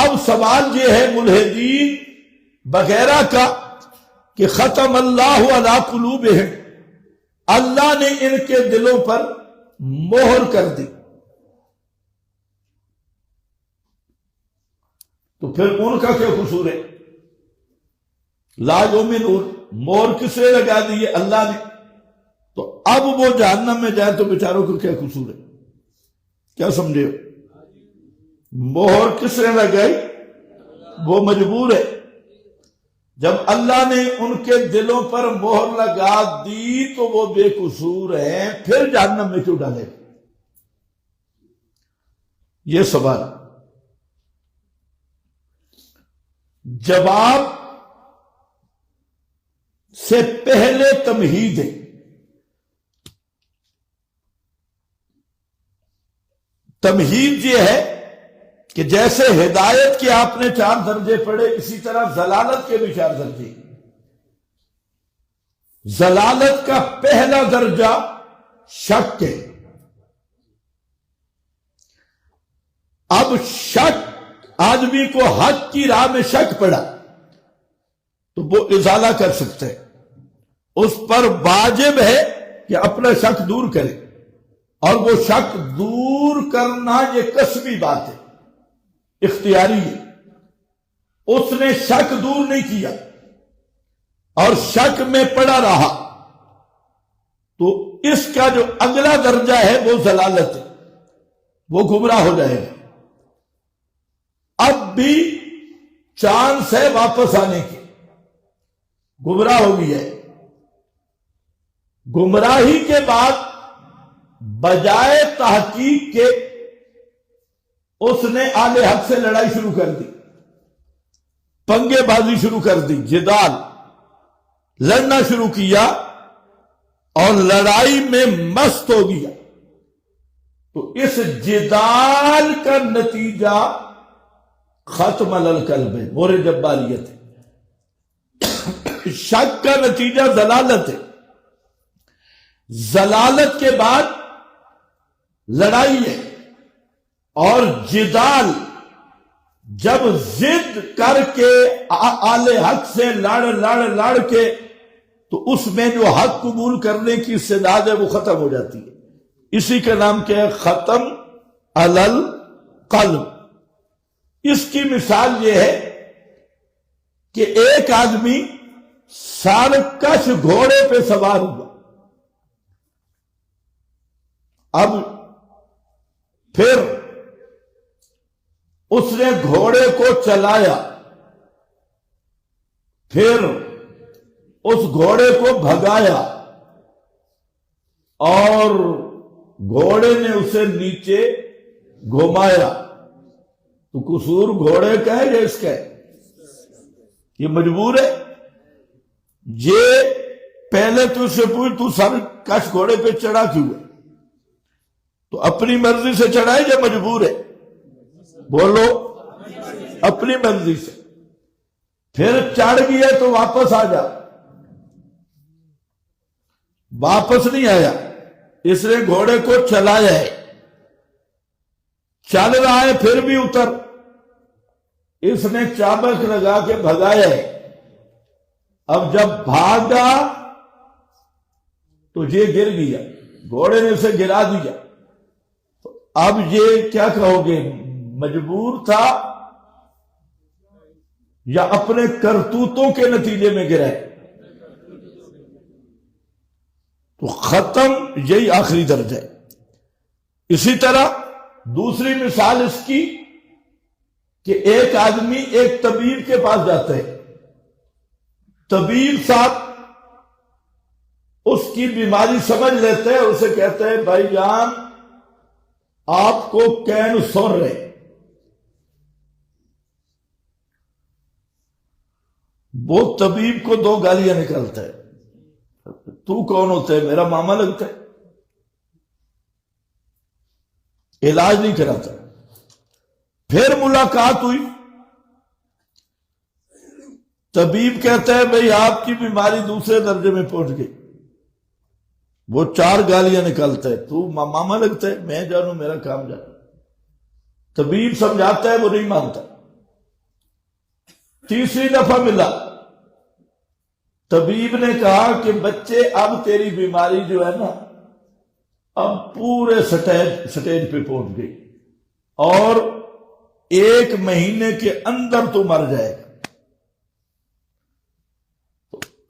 اب سوال یہ ہے ملحدین وغیرہ کا کہ ختم اللہ علی قلوبہم، اللہ نے ان کے دلوں پر مہر کر دی، تو پھر ان کا کیا قصور ہے؟ لا یؤمنون، مہر کس نے لگا دی ہے؟ اللہ نے، تو اب وہ جہنم میں جائے تو بیچاروں کو کیا قصور ہے؟ کیا سمجھے ہو؟ مہر کس نے لگائی؟ وہ مجبور ہے۔ جب اللہ نے ان کے دلوں پر مہر لگا دی تو وہ بے قصور ہیں، پھر جہنم میں کیوں ڈالے؟ یہ سوال۔ جواب سے پہلے تمہید ہے۔ تمہید یہ ہے کہ جیسے ہدایت کے آپ نے 4 درجے پڑھے، اسی طرح ضلالت کے بھی 4 درجے۔ ضلالت کا پہلا درجہ شک ہے۔ اب شک، آدمی کو حق کی راہ میں شک پڑا تو وہ ازالہ کر سکتے ہیں، اس پر واجب ہے کہ اپنا شک دور کرے، اور وہ شک دور کرنا یہ کسبی بات ہے، اختیاری ہے۔ اس نے شک دور نہیں کیا اور شک میں پڑا رہا، تو اس کا جو اگلا درجہ ہے وہ ضلالت ہے، وہ گمراہ ہو جائے گا۔ اب بھی چانس ہے واپس آنے کی، گمراہ ہو گئی ہے۔ گمراہی کے بعد بجائے تحقیق کے اس نے اہل حق سے لڑائی شروع کر دی، پنگے بازی شروع کر دی، جدال، لڑنا شروع کیا اور لڑائی میں مست ہو گیا، تو اس جدال کا نتیجہ ختم علی القلب ہے، مور جباریت ہے۔ شک کا نتیجہ ضلالت ہے، ضلالت کے بعد لڑائی ہے، اور جدال جب ضد کر کے اہل حق سے لڑ کے، تو اس میں جو حق قبول کرنے کی استعداد ہے وہ ختم ہو جاتی ہے۔ اسی کا نام کیا ہے؟ ختم علی القلب۔ اس کی مثال یہ ہے کہ ایک آدمی سارکش گھوڑے پہ سوار ہوا، اب پھر اس نے گھوڑے کو چلایا، پھر اس گھوڑے کو بھگایا، اور گھوڑے نے اسے نیچے گھمایا، تو قصور گھوڑے کا ہے یا اس کا ہے؟ یہ مجبور ہے۔ یہ پہلے تو اس سے پوچھ، تو سر کش گھوڑے پہ چڑھا کیوں ہے؟ تو اپنی مرضی سے چڑھائے یا مجبور ہے؟ بولو، اپنی مرضی سے۔ پھر چڑھ گیا تو واپس آ جا، واپس نہیں آیا، اس نے گھوڑے کو چلایا ہے، چل رہا ہے، پھر بھی اتر، اس نے چابک لگا کے بھگایا ہے۔ اب جب بھاگا تو یہ گر گیا، گھوڑے نے اسے گرا دیا، تو اب یہ کیا کہو گے؟ مجبور تھا یا اپنے کرتوتوں کے نتیجے میں گرا ہے؟ تو ختم، یہی آخری درجہ ہے۔ اسی طرح دوسری مثال اس کی کہ ایک آدمی ایک طبیب کے پاس جاتا ہے، طبیب صاحب اس کی بیماری سمجھ لیتے ہیں، اسے کہتے ہیں بھائی جان آپ کو کینسر ہے۔ وہ طبیب کو 2 گالیاں نکالتا ہے، تو کون ہوتا ہے؟ میرا ماما لگتا ہے، علاج نہیں کراتا۔ پھر ملاقات ہوئی، طبیب کہتا ہے بھئی آپ کی بیماری دوسرے درجے میں پہنچ گئی، وہ 4 گالیاں نکالتا ہے، تو ماما لگتا ہے، میں جانوں، میرا کام جانوں۔ طبیب سمجھاتا ہے، وہ نہیں مانتا، تیسری دفعہ ملا، طبیب نے کہا کہ بچے اب تیری بیماری جو ہے نا اب پورے سٹیج پہ پہنچ گئی اور 1 مہینے کے اندر تو مر جائے گا۔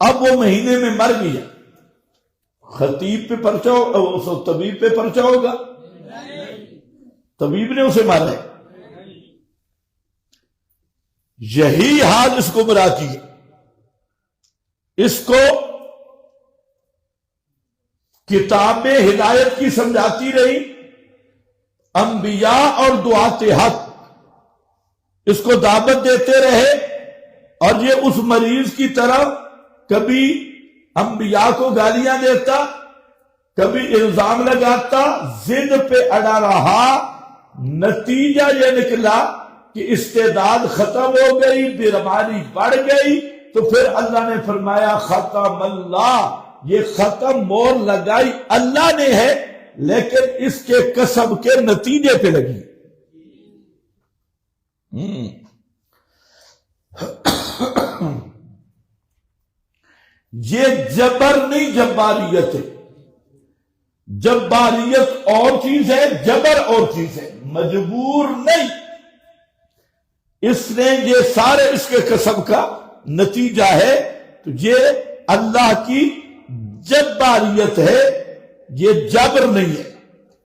اب وہ مہینے میں مر گیا، خطیب پہ پرچہ ہوگا، طبیب پہ پرچہ ہوگا؟ طبیب نے اسے مارا ہے۔ یہی حال اس کو مرا کی ہے، اس کو کتابیں ہدایت کی سمجھاتی رہی، انبیاء اور دعات حق اس کو دعوت دیتے رہے، اور یہ اس مریض کی طرح کبھی انبیاء کو گالیاں دیتا، کبھی الزام لگاتا، ضد پہ اڑا رہا، نتیجہ یہ نکلا کہ استعداد ختم ہو گئی، بیماری بڑھ گئی، تو پھر اللہ نے فرمایا ختم اللہ، یہ ختم مور لگائی اللہ نے ہے، لیکن اس کے کسب کے نتیجے پہ لگی۔ یہ جبر نہیں، جباریت ہے۔ جباریت اور چیز ہے، جبر اور چیز ہے، مجبور نہیں۔ اس نے یہ سارے اس کے کسب کا نتیجہ ہے، تو یہ اللہ کی جباریت ہے، یہ جبر نہیں ہے۔